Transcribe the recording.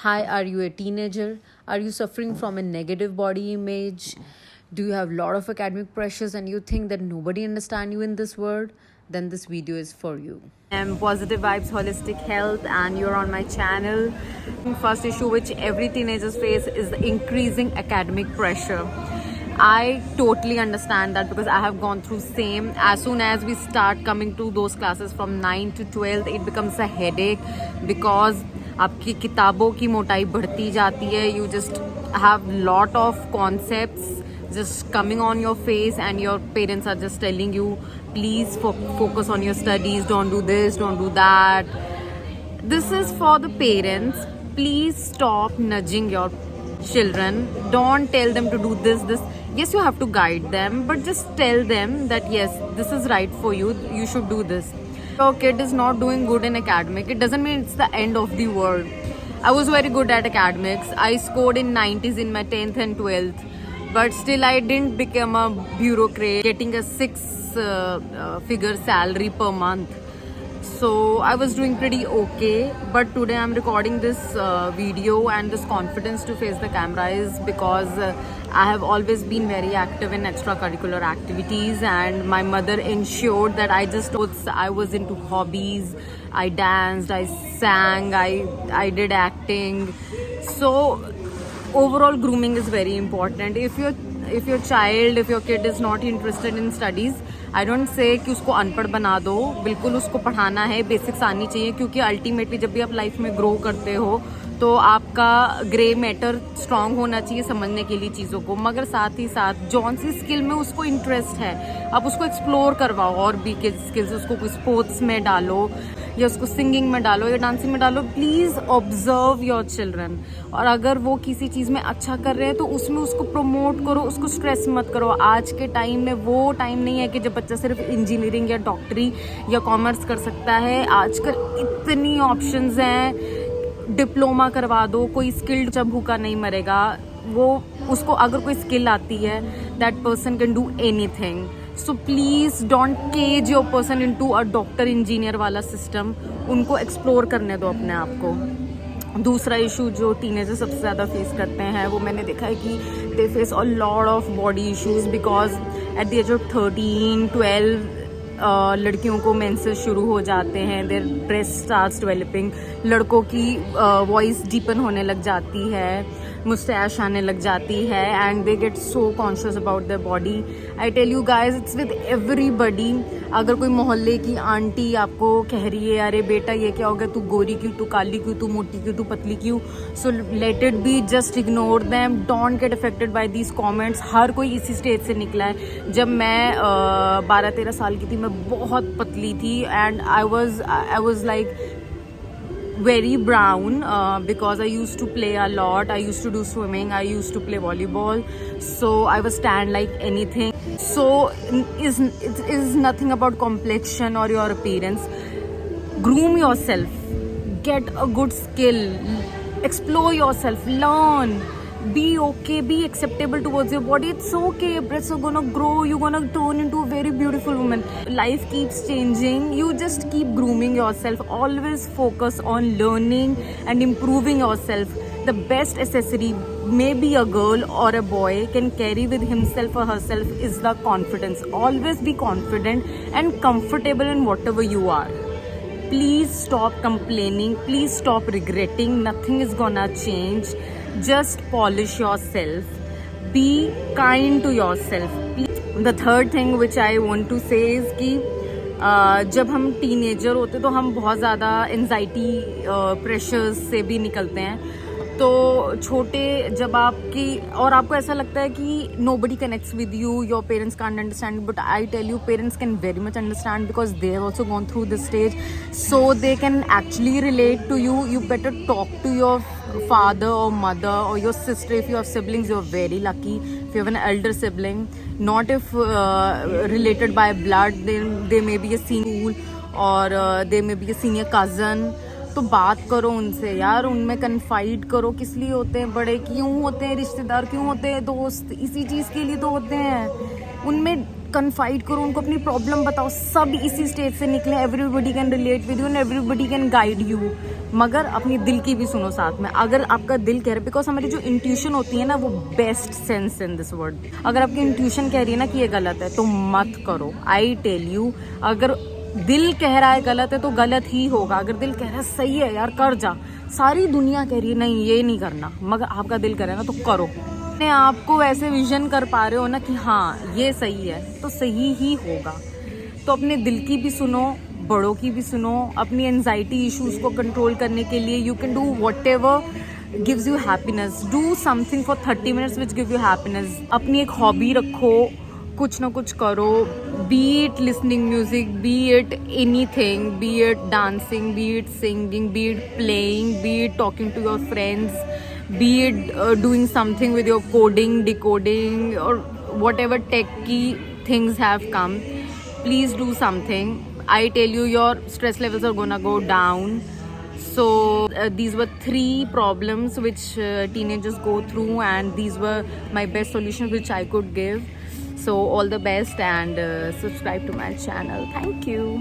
Hi, are you a teenager? Are you suffering from a negative body image? Do you have a lot of academic pressures and you think that nobody understands you in this world? Then this video is for you. I'm Positive Vibes Holistic Health and you're on my channel. First issue which every teenagers face is the increasing academic pressure. I totally understand that because I have gone through same. As soon as we start coming to those classes from 9 to 12, it becomes a headache because आपकी किताबों की मोटाई बढ़ती जाती है. You just have lot of concepts just coming on your face and your parents are just telling you please focus on your studies, don't do this, don't do that. This is for the parents. Please stop nudging your children. Don't tell them to do this. Yes, you have to guide them, but just tell them that yes, this is right for you, you should do this. Your kid is not doing good in academic, it doesn't mean it's the end of the world. I was very good at academics. I scored in 90s in my 10th and 12th, but still I didn't become a bureaucrat getting a six-figure salary per month. So I was doing pretty okay, but today I'm recording this video and this confidence to face the camera is because I have always been very active in extracurricular activities and my mother ensured that I was into hobbies. I danced, I sang, I did acting. So overall grooming is very important. If your kid is not interested in studies, I don't say कि उसको अनपढ़ बना दो. बिल्कुल उसको पढ़ाना है, basics आनी चाहिए क्योंकि अल्टीमेटली जब भी आप लाइफ में ग्रो करते हो तो आपका ग्रे मैटर स्ट्रांग होना चाहिए समझने के लिए चीज़ों को. मगर साथ ही साथ जौन सी स्किल में उसको इंटरेस्ट है आप उसको एक्सप्लोर करवाओ और भी स्किल्स उसको कोई स्पोर्ट्स में डालो या उसको सिंगिंग में डालो या डांसिंग में डालो. प्लीज़ ऑब्जर्व योर चिल्ड्रन और अगर वो किसी चीज़ में अच्छा कर रहे हैं तो उसमें उसको प्रमोट करो, उसको स्ट्रेस मत करो. आज के टाइम में वो टाइम नहीं है कि जब बच्चा सिर्फ इंजीनियरिंग या डॉक्टरी या कॉमर्स कर सकता है. आजकल इतनी ऑप्शंस हैं. डिप्लोमा करवा दो, कोई स्किल्ड जब भूखा नहीं मरेगा. वो उसको अगर कोई स्किल आती है that person can do anything. So please don't cage your person into a doctor engineer वाला सिस्टम. उनको एक्सप्लोर करने दो अपने आप को. दूसरा इशू जो टीनेजर सबसे ज़्यादा फेस करते हैं वो मैंने देखा है कि they face a lot of body issues because at the age of 13-12 लड़कियों को मेंसेस शुरू हो जाते हैं. Their breast starts developing. लड़कों की वॉइस डीपन होने लग जाती है, मुस्टैश आने लग जाती है and they get so conscious about their body. I tell you guys it's with everybody. अगर कोई मोहल्ले की आंटी आपको कह रही है अरे बेटा ये क्या हो गया, तू गोरी क्यों, तू काली क्यों, तू मोटी क्यों, तू पतली क्यों, so let it be. Just ignore them. Don't get affected by these comments. हर कोई इसी स्टेज से निकला है. जब मैं 12-13 साल की थी मैं बहुत पतली थी and I was like very brown because I used to play a lot. I used to do swimming, I used to play volleyball, so I was tan like anything. So it is nothing about complexion or your appearance. Groom yourself, get a good skill, explore yourself, learn, be okay, be acceptable towards your body. It's okay, your breasts are gonna grow, you're gonna turn into a very beautiful woman. Life keeps changing, you just keep grooming yourself. Always focus on learning and improving yourself. The best accessory maybe a girl or a boy can carry with himself or herself is the confidence. Always be confident and comfortable in whatever you are. Please stop complaining, please stop regretting. Nothing is gonna change. Just polish yourself. Be kind to yourself. The third thing which I want to say is कि जब हम teenager होते तो हम बहुत ज़्यादा anxiety pressures से भी निकलते हैं. तो छोटे जब आपकी और आपको ऐसा लगता है कि nobody connects with you, your parents can't understand, but I tell you parents can very much understand because they have also gone through this stage, so they can actually relate to you. You better talk to your father or mother or your sister. If you have siblings, you're very lucky. If you have an elder sibling, not if related by blood, then they may be a senior or they may be a senior cousin. तो बात करो उनसे यार, उनमें confide करो. किस लिए होते हैं बड़े, क्यों होते हैं रिश्तेदार, क्यों होते हैं दोस्त, इसी चीज़ के लिए तो होते हैं. उनमें कन्फाइड करो, उनको अपनी प्रॉब्लम बताओ. सब इसी स्टेज से निकले. Everybody can relate with you and everybody can guide you. मगर अपनी दिल की भी सुनो साथ में। अगर आपका दिल कह रहा है, बिकॉज हमारी जो इंट्यूशन होती है ना वो best sense in this world, अगर आपकी इंट्यूशन कह रही है ना कि ये गलत है तो मत करो। आई टेल यू, अगर दिल कह रहा है गलत है तो गलत ही होगा। अगर दिल कह रहा है सही है यार कर जा, सारी दुनिया कह रही है नहीं ये नहीं करना, मगर आपका दिल कह रहा है ना तो करो। अपने आप को ऐसे विजन कर पा रहे हो ना कि हाँ ये सही है तो सही ही होगा। तो अपने दिल की भी सुनो, बड़ों की भी सुनो। अपनी एंजाइटी इश्यूज को कंट्रोल करने के लिए you can do whatever gives you happiness. Do something for 30 minutes which give you happiness. अपनी एक हॉबी रखो, कुछ ना कुछ करो, be it listening music, be it anything, be it dancing, be it singing, be it playing, be it talking to your friends, be it doing something with your coding, decoding, or whatever techy things have come. Please do something. I tell you, your stress levels are gonna go down. So these were 3 problems which teenagers go through, and these were my best solutions which I could give. So all the best, and subscribe to my channel. Thank you.